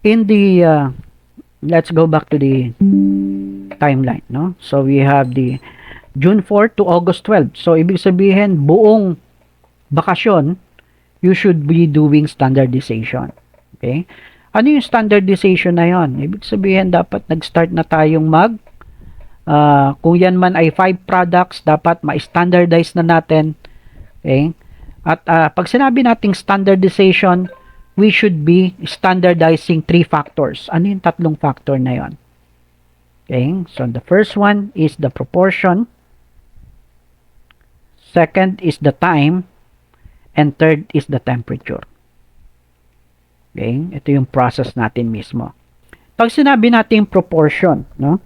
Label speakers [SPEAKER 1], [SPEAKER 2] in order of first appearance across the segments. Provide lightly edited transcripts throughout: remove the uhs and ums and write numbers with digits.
[SPEAKER 1] In the let's go back to the timeline, no? So we have the June 4 to August 12. So ibig sabihin buong bakasyon you should be doing standardization. Okay? Ano yung standardization na yon? Ibig sabihin dapat nag-start na tayong kung yan man ay 5 products, dapat ma-standardize na natin. Okay? At pag sinabi nating standardization, we should be standardizing 3 factors. Ano yung tatlong factor na yon? Okay? So the first one is the proportion. Second is the time. And third is the temperature. Okay? Ito yung process natin mismo. Pag sinabi natin proportion, no?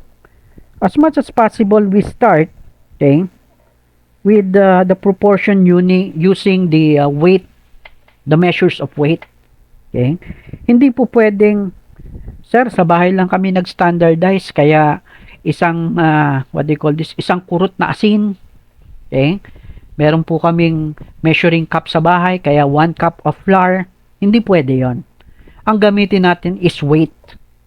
[SPEAKER 1] As much as possible, we start, okay, with the proportion using the weight, the measures of weight. Okay? Hindi po pwedeng, sir, sa bahay lang kami nag-standardize, kaya isang, what do you call this, isang kurot na asin. Okay? Meron po kaming measuring cup sa bahay, kaya 1 cup of flour. Hindi pwede yon. Ang gamitin natin is weight.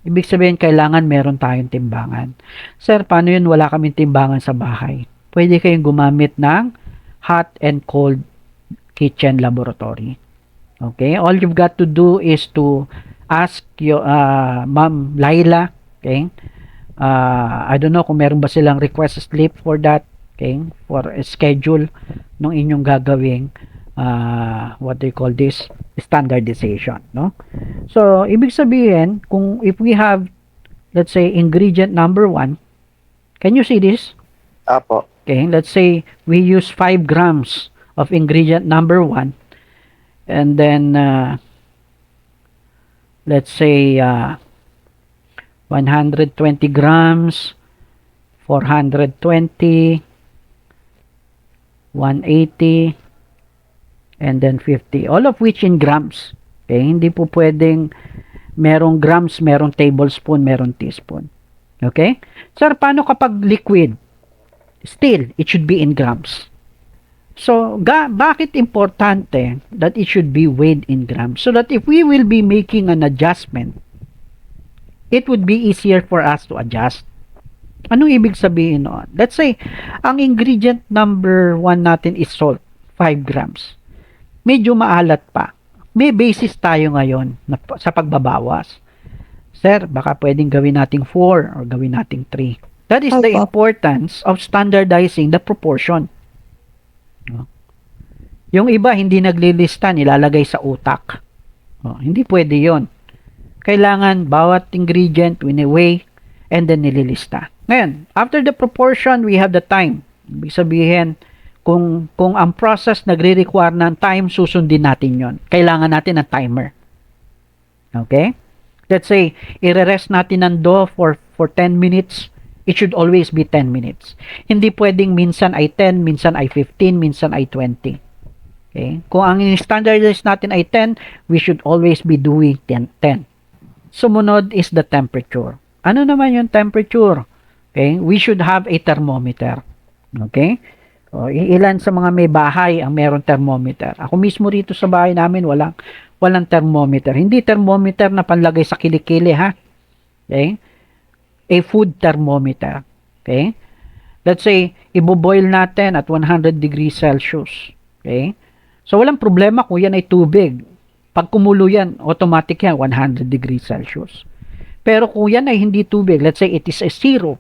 [SPEAKER 1] Ibig sabihin, kailangan meron tayong timbangan. Sir, paano yun? Wala kaming timbangan sa bahay. Pwede kayong gumamit ng hot and cold kitchen laboratory. Okay? All you've got to do is to ask your Ma'am Laila. Okay? I don't know kung meron ba silang request slip for that. Okay, for a schedule ng inyong gagawing what they call this, standardization, no? So ibig sabihin, kung if we have, let's say, ingredient number 1, can you see this?
[SPEAKER 2] Apo.
[SPEAKER 1] Okay, let's say we use 5 grams of ingredient number 1, and then let's say 120 grams, 420, 180, and then 50. All of which in grams. Okay? Hindi po pwedeng merong grams, merong tablespoon, merong teaspoon. Okay? Sir, paano kapag liquid? Still, it should be in grams. So, bakit importante that it should be weighed in grams? So that if we will be making an adjustment, it would be easier for us to adjust. Anong ibig sabihin noon? Let's say, ang ingredient number 1 natin is salt, 5 grams. Medyo maalat pa. May basis tayo ngayon sa pagbabawas. Sir, baka pwedeng gawin nating 4 or gawin nating 3. That is the importance of standardizing the proportion. Yung iba, hindi naglilista, nilalagay sa utak. Hindi pwede yon. Kailangan bawat ingredient, wini-weigh, and then nililista. Ngayon, after the proportion, we have the time. Ibig sabihin, kung ang process nagre-require ng time, susundin natin yon. Kailangan natin ng timer. Okay? Let's say, i-rest natin ng dough for 10 minutes. It should always be 10 minutes. Hindi pwedeng minsan ay 10, minsan ay 15, minsan ay 20. Okay? Kung ang standardize natin ay 10, we should always be doing 10. Sumunod is the temperature. Ano naman yung temperature? Okay? We should have a thermometer. Okay? O, ilan sa mga may bahay ang meron thermometer? Ako mismo rito sa bahay namin walang thermometer. Hindi thermometer na panlagay sa kilikili, ha? Okay? A food thermometer. Okay? Let's say, iboboil natin at 100 degrees Celsius. Okay? So, walang problema kung yan ay tubig. Pag kumulo yan, automatic yan, 100 degrees Celsius. Pero kung yan ay hindi tubig, let's say it is a syrup,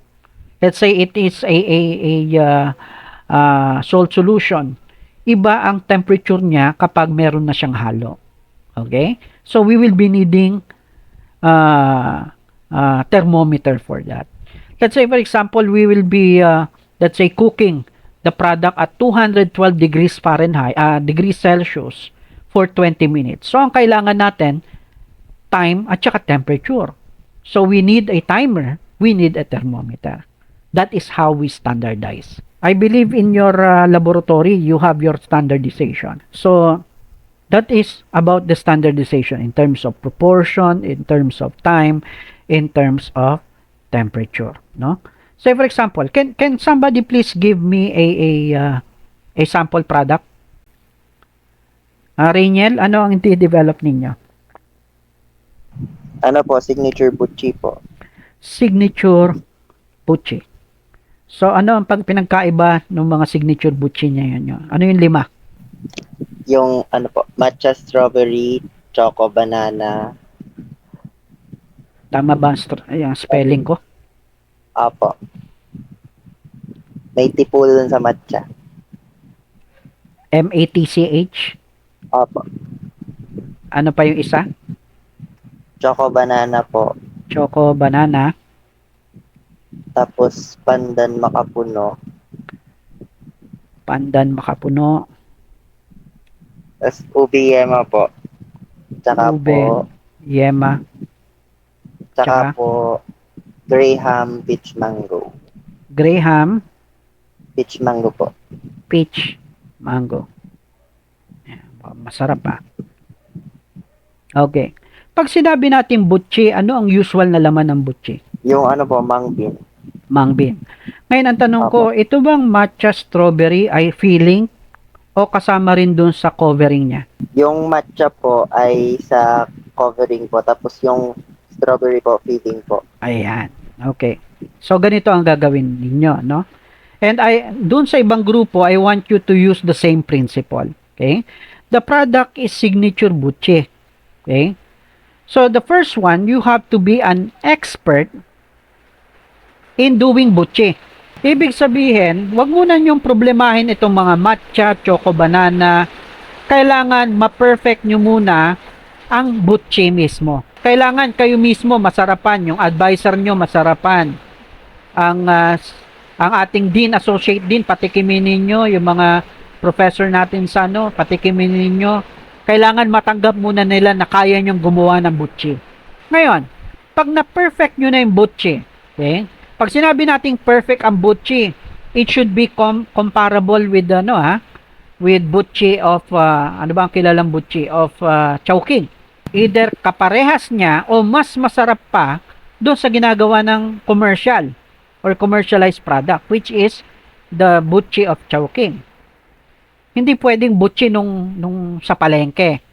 [SPEAKER 1] let's say it is a salt solution, iba ang temperature niya kapag meron na siyang halo. Okay? So, we will be needing thermometer for that. Let's say, for example, we will be, let's say, cooking the product at 212 degrees Fahrenheit, degrees Celsius for 20 minutes. So, ang kailangan natin, time at saka temperature. So, we need a timer. We need a thermometer. That is how we standardize. I believe in your laboratory, you have your standardization. So, that is about the standardization in terms of proportion, in terms of time, in terms of temperature. No? So, for example, can somebody please give me a sample product? Rainiel, ano ang i-develop ninyo?
[SPEAKER 2] Ano po, signature butchi po.
[SPEAKER 1] Signature butchi. So, ano ang pinagkaiba ng mga signature butchi niya yun? Ano yung 5?
[SPEAKER 2] Yung ano po, matcha strawberry, choco banana.
[SPEAKER 1] Tama ba ang ang spelling ko?
[SPEAKER 2] Apo. May tipul dun sa matcha.
[SPEAKER 1] MATCH?
[SPEAKER 2] Apo.
[SPEAKER 1] Ano pa yung isa?
[SPEAKER 2] Choco banana po.
[SPEAKER 1] Choco banana.
[SPEAKER 2] Tapos pandan makapuno.
[SPEAKER 1] Pandan makapuno.
[SPEAKER 2] Tapos ubi yema po. Tsaka
[SPEAKER 1] Ube.
[SPEAKER 2] po,
[SPEAKER 1] Yema.
[SPEAKER 2] tsaka
[SPEAKER 1] Tsaka
[SPEAKER 2] po, Graham peach mango.
[SPEAKER 1] Graham.
[SPEAKER 2] Peach mango po.
[SPEAKER 1] Peach. Mango. Masarap ah. Okay. Pag sinabi natin butchi, ano ang usual na laman ng butchi?
[SPEAKER 2] Yung ano po, mung bean.
[SPEAKER 1] Mung bean. Ngayon, ang tanong ko,
[SPEAKER 2] Apo.
[SPEAKER 1] ito bang matcha strawberry ay filling o kasama rin dun sa covering niya?
[SPEAKER 2] Yung matcha po ay sa covering po. Tapos yung strawberry po, filling po.
[SPEAKER 1] Ayan. Okay. So, ganito ang gagawin ninyo, no? And dun sa ibang grupo, I want you to use the same principle. Okay? The product is signature butchi. Okay? So, the first one, you have to be an expert in doing butchi. Ibig sabihin, wag mo na yung problemahin itong mga matcha, choco banana. Kailangan ma-perfect nyo muna ang butchi mismo. Kailangan kayo mismo masarapan, yung advisor nyo masarapan. Ang ating dean, associate dean, patikimin ninyo, yung mga professor natin sa patikimin ninyo. Kailangan matanggap muna nila na kaya nyong gumawa ng butchi. Ngayon, pag na-perfect nyo na yung butchi, okay? Pag sinabi nating perfect ang butchi, it should be comparable with with butchi of ano ba ang kilalang butchi of Chowking. Either kaparehas niya o mas masarap pa doon sa ginagawa ng commercial or commercialized product, which is the butchi of Chowking. Hindi pwedeng butchi nung sa palengke.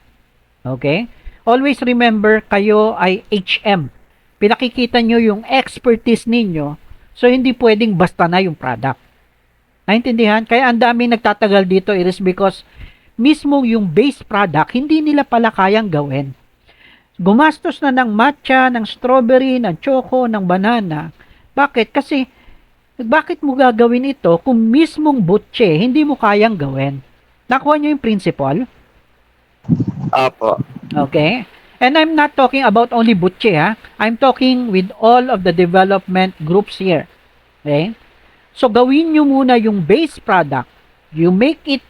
[SPEAKER 1] Okay? Always remember, kayo ay HM. Pinakikita nyo yung expertise ninyo, so hindi pwedeng basta na yung product. Naintindihan? Kaya ang daming nagtatagal dito, it is because mismo yung base product, hindi nila pala kayang gawin. Gumastos na ng matcha, ng strawberry, ng choco, ng banana. Bakit? Kasi, bakit mo gagawin ito kung mismong butche, hindi mo kayang gawin? Nakuha nyo yung principle?
[SPEAKER 2] Apo.
[SPEAKER 1] Okay? And I'm not talking about only butche, ha? I'm talking with all of the development groups here. Okay? So, gawin nyo muna yung base product. You make it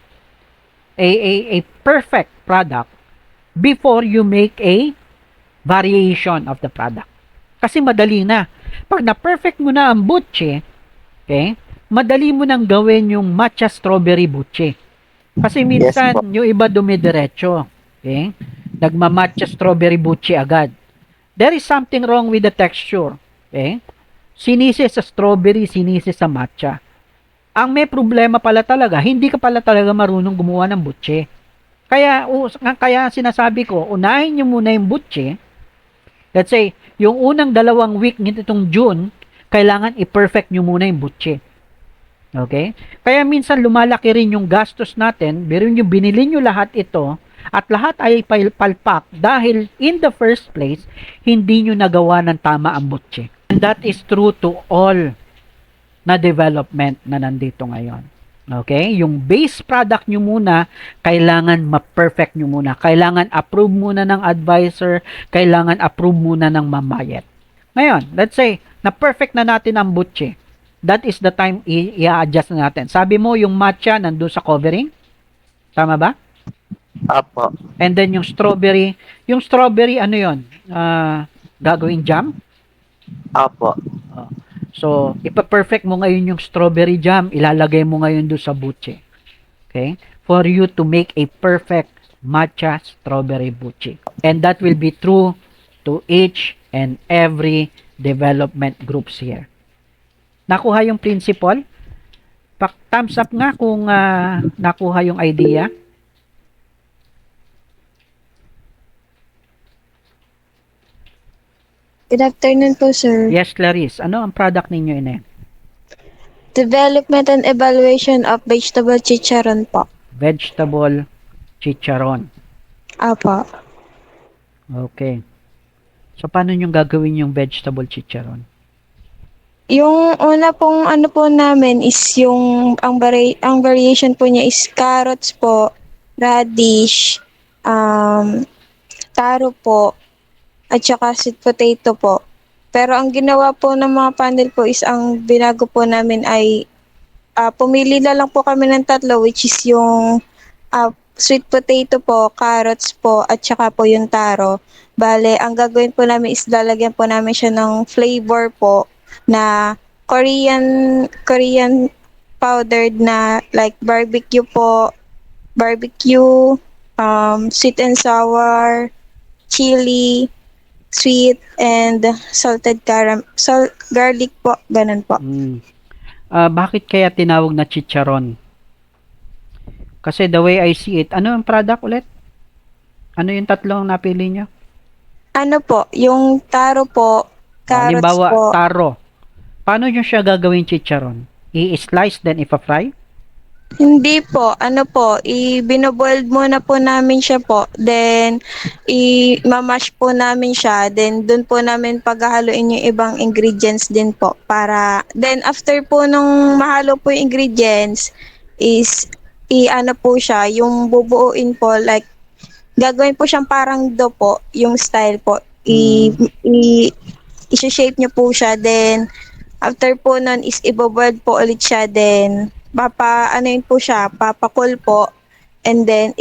[SPEAKER 1] a perfect product before you make a variation of the product. Kasi madali na. Pag na-perfect mo na ang butche, okay, madali mo nang gawin yung matcha strawberry butche. Kasi minsan,
[SPEAKER 2] Yes po.
[SPEAKER 1] yung iba dumidiretso. Okay? Nagmamatcha strawberry butchi agad. There is something wrong with the texture. Okay? Sinisi sa strawberry, sinisi sa matcha. Ang may problema pala talaga, hindi ka pala talaga marunong gumawa ng butche. Kaya sinasabi ko, unahin nyo muna yung butche. Let's say, yung unang 2 week nitong June, kailangan i-perfect nyo muna yung butche. Okay? Kaya minsan lumalaki rin yung gastos natin, pero yung binili nyo lahat ito, at lahat ay palpak dahil in the first place, hindi nyo nagawa ng tama ang butche. And that is true to all na development na nandito ngayon. Okay? Yung base product nyo muna, kailangan ma-perfect nyo muna. Kailangan approve muna ng advisor, kailangan approve muna ng mamayet. Ngayon, let's say, na-perfect na natin ang butche. That is the time i-adjust na natin. Sabi mo, yung matcha nandun sa covering? Tama ba?
[SPEAKER 2] Apo.
[SPEAKER 1] And then yung strawberry ano yun? Gagawin jam?
[SPEAKER 2] Apo.
[SPEAKER 1] So, ipa-perfect mo ngayon yung strawberry jam, ilalagay mo ngayon doon sa butche. Okay? For you to make a perfect matcha strawberry butche. And that will be true to each and every development groups here. Nakuha yung principle? Thumbs up nga kung nakuha yung idea.
[SPEAKER 3] Good afternoon po, sir.
[SPEAKER 1] Yes, Clarice. Ano ang product ninyo, ine?
[SPEAKER 3] Development and evaluation of vegetable chicharon po.
[SPEAKER 1] Vegetable chicharon.
[SPEAKER 3] Apo.
[SPEAKER 1] Okay. So, paano nyo gagawin yung vegetable chicharon?
[SPEAKER 3] Yung una pong ano po namin is yung ang variation po niya is carrots po, radish, taro po, at saka sweet potato po. Pero ang ginawa po ng mga panel po is ang binago po namin ay pumili na lang po kami ng tatlo, which is yung sweet potato po, carrots po, at saka po yung taro. Bale, ang gagawin po namin is lalagyan po namin siya ng flavor po na Korean powdered na like barbecue po, barbecue, sweet and sour, chili, sweet, and salted garlic po, ganun po.
[SPEAKER 1] Bakit kaya tinawag na chicharon? Kasi the way I see it, ano ang product ulit? Ano yung tatlong napili nyo?
[SPEAKER 3] Ano po, yung taro po, carrots
[SPEAKER 1] Halimbawa,
[SPEAKER 3] po.
[SPEAKER 1] taro. Paano nyo siya gagawin chicharon? I-slice then ipa-fry?
[SPEAKER 3] Hindi po, ano po, i-binoboiled muna po namin siya po. Then, i-mamash po namin siya. Then, dun po namin paghahaluin yung ibang ingredients din po. Then, after po nung mahalo po yung ingredients, is, i-ano po siya, yung bubuuin po, like, gagawin po siyang parang dough po, yung style po. I-shape niyo po siya. Then, after po nun is i-boiled po ulit siya. Then, ano yun po siya, papakul po. And then,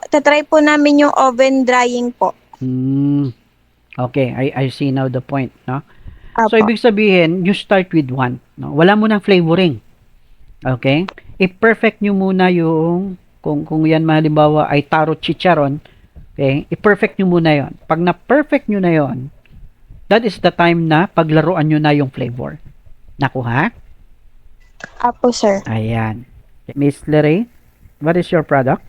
[SPEAKER 3] tatry po namin yung oven drying po.
[SPEAKER 1] Okay, I see now the point, no?
[SPEAKER 3] Apo.
[SPEAKER 1] So, ibig sabihin, you start with one. No? Wala mo ng flavoring. Okay? I-perfect nyo muna yung, kung yan halimbawa ay taro chicharon, okay? I-perfect nyo muna yon. Pag na-perfect nyo na yon, that is the time na paglaruan nyo na yung flavor. Nakuha?
[SPEAKER 3] Apo, sir.
[SPEAKER 1] Ayan. Miss Leray, what is your product?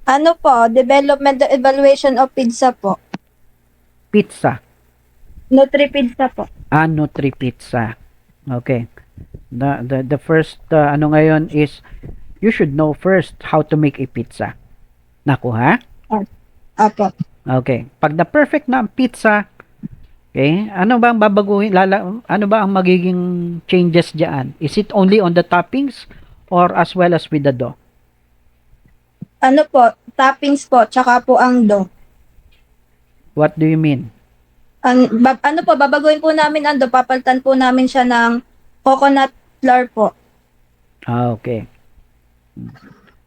[SPEAKER 4] Ano po, development and evaluation of pizza po.
[SPEAKER 1] Pizza.
[SPEAKER 4] Nutri-pizza po.
[SPEAKER 1] Nutri pizza. Okay. The first ano ngayon is you should know first how to make a pizza. Nakuha?
[SPEAKER 4] Apo.
[SPEAKER 1] Okay. Pag na perfect na ang pizza, okay, ano ba ang babaguhin? Ano ba ang magiging changes diyan? Is it only on the toppings or as well as with the dough?
[SPEAKER 4] Ano po, toppings po, tsaka po ang dough.
[SPEAKER 1] What do you mean?
[SPEAKER 4] Ano po, babaguhin po namin ang dough, papalitan po namin siya ng coconut flour po.
[SPEAKER 1] Okay.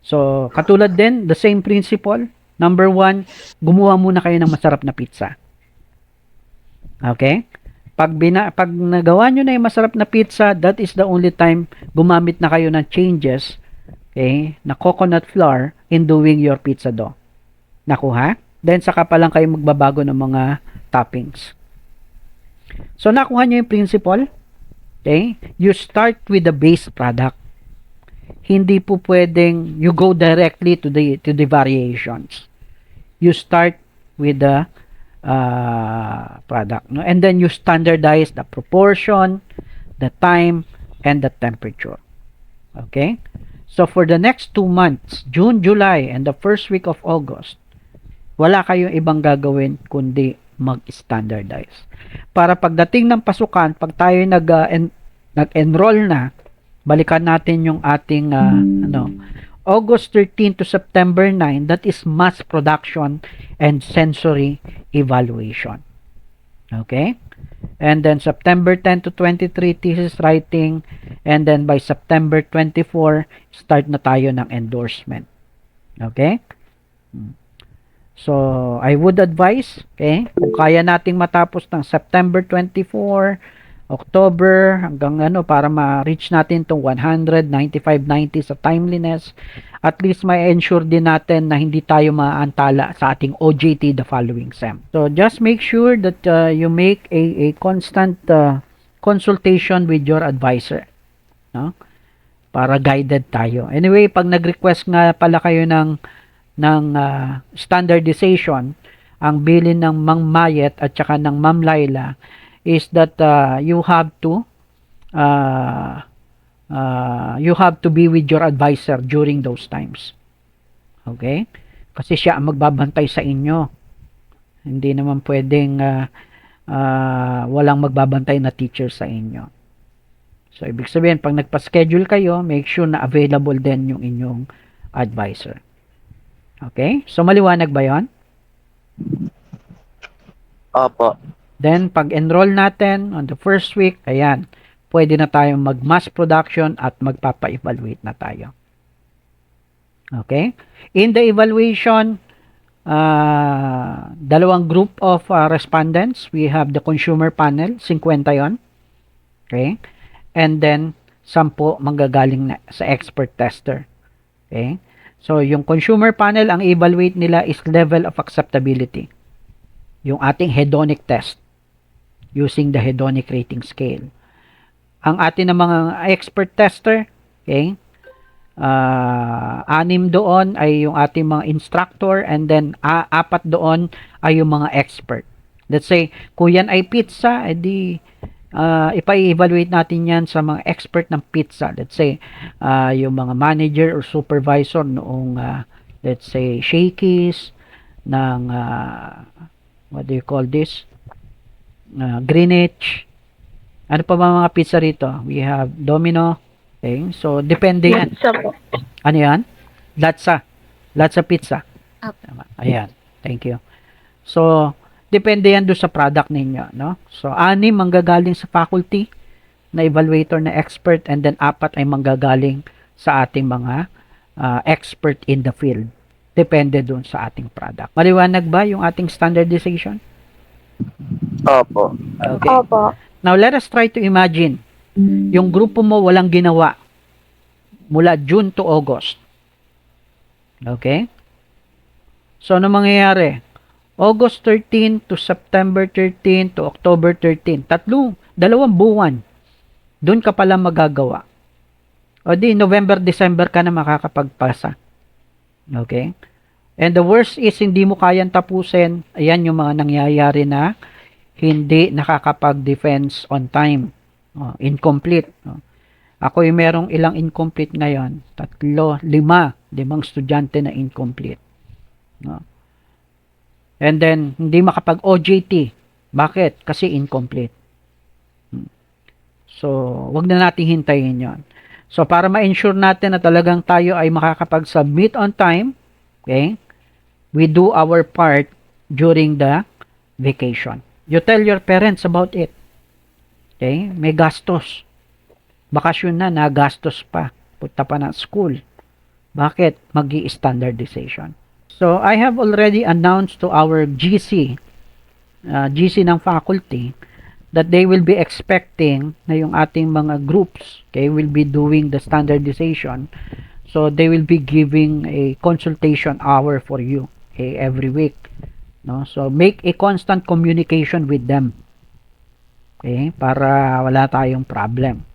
[SPEAKER 1] So, katulad din, the same principle. Number one, gumawa muna kayo ng masarap na pizza. Okay? Pag nagawa nyo na yung masarap na pizza, that is the only time gumamit na kayo ng changes, okay, na coconut flour in doing your pizza dough. Nakuha? Then, saka pa lang kayo magbabago ng mga toppings. So, nakuha nyo yung principle. Okay? You start with the base product. Hindi po pwedeng you go directly to the variations. You start with the product, no? And then you standardize the proportion, the time, and the temperature. Okay? So for the next 2 months, June, July, and the first week of August, wala kayong ibang gagawin kundi mag-standardize. Para pagdating ng pasukan, pag tayo nag-enroll na, balikan natin yung ating August 13 to September 9, that is mass production and sensory evaluation. Okay? And then September 10 to 23, thesis writing. And then by September 24, start na tayo ng endorsement. Okay? So, I would advise, okay, kung kaya nating matapos ng September 24, October, hanggang para ma-reach natin itong 100, 95, 90 sa timeliness, at least may ensure din natin na hindi tayo maantala sa ating OJT the following SEM. So, just make sure that you make a constant consultation with your advisor, no? Para guided tayo. Anyway, pag nag-request nga pala kayo ng standardization, ang bilin ng Mang Mayet at saka ng Ma'am Laila is that you have to be with your advisor during those times. Okay? Kasi siya ang magbabantay sa inyo. Hindi naman pwedeng walang magbabantay na teacher sa inyo. So, ibig sabihin, pag nagpa-schedule kayo, make sure na available din yung inyong advisor. Okay? So, maliwanag ba yon?
[SPEAKER 2] Opo.
[SPEAKER 1] Then, pag-enroll natin on the first week, ayan, pwede na tayong mag-mass production at magpapa-evaluate na tayo. Okay? In the evaluation, dalawang group of respondents. We have the consumer panel, 50 yon. Okay? And then, 10 manggagaling na sa expert tester. Okay? So, yung consumer panel, ang evaluate nila is level of acceptability. Yung ating hedonic test using the hedonic rating scale. Ang ating na mga expert tester, okay, 6 doon ay yung ating mga instructor and then 4 doon ay yung mga expert. Let's say, kung yan ay pizza, edi ipa-evaluate natin yan sa mga expert ng pizza. Let's say, yung mga manager or supervisor noong, let's say, Shakey's, ng, what do you call this? Greenwich. Ano pa ba mga pizza rito? We have Domino. Okay, so, depende yan. Ano yan? Latsa. Latsa pizza. Tama. Ayan. Thank you. So, depende yan doon sa product ninyo, no? So, 6 manggagaling sa faculty na evaluator na expert and then 4 ay manggagaling sa ating mga expert in the field. Depende doon sa ating product. Maliwanag ba yung ating standardization?
[SPEAKER 2] Opo.
[SPEAKER 1] Okay.
[SPEAKER 3] Opo.
[SPEAKER 1] Now, let us try to imagine yung grupo mo walang ginawa mula June to August. Okay? So, ano mangyayari? August 13 to September 13 to October 13. 2 buwan. Doon ka pala magagawa. O di, November, December ka na makakapagpasa. Okay? And the worst is, hindi mo kayang tapusin. Ayan yung mga nangyayari na hindi nakakapag-defense on time. Incomplete. Ako yung merong ilang incomplete ngayon. 3, 5 estudyante na incomplete. And then, hindi makapag-OJT. Bakit? Kasi incomplete. So, wag na natin hintayin yon. So, para ma-ensure natin na talagang tayo ay makakapag-submit on time, okay, we do our part during the vacation. You tell your parents about it. Okay? May gastos. Bakasyon na, nagastos pa. Punta pa ng school. Bakit? Magi-standardization. So, I have already announced to our GC ng faculty, that they will be expecting na yung ating mga groups, okay, will be doing the standardization. So, they will be giving a consultation hour for you, okay, every week. No? So, make a constant communication with them. Okay, para wala tayong problem.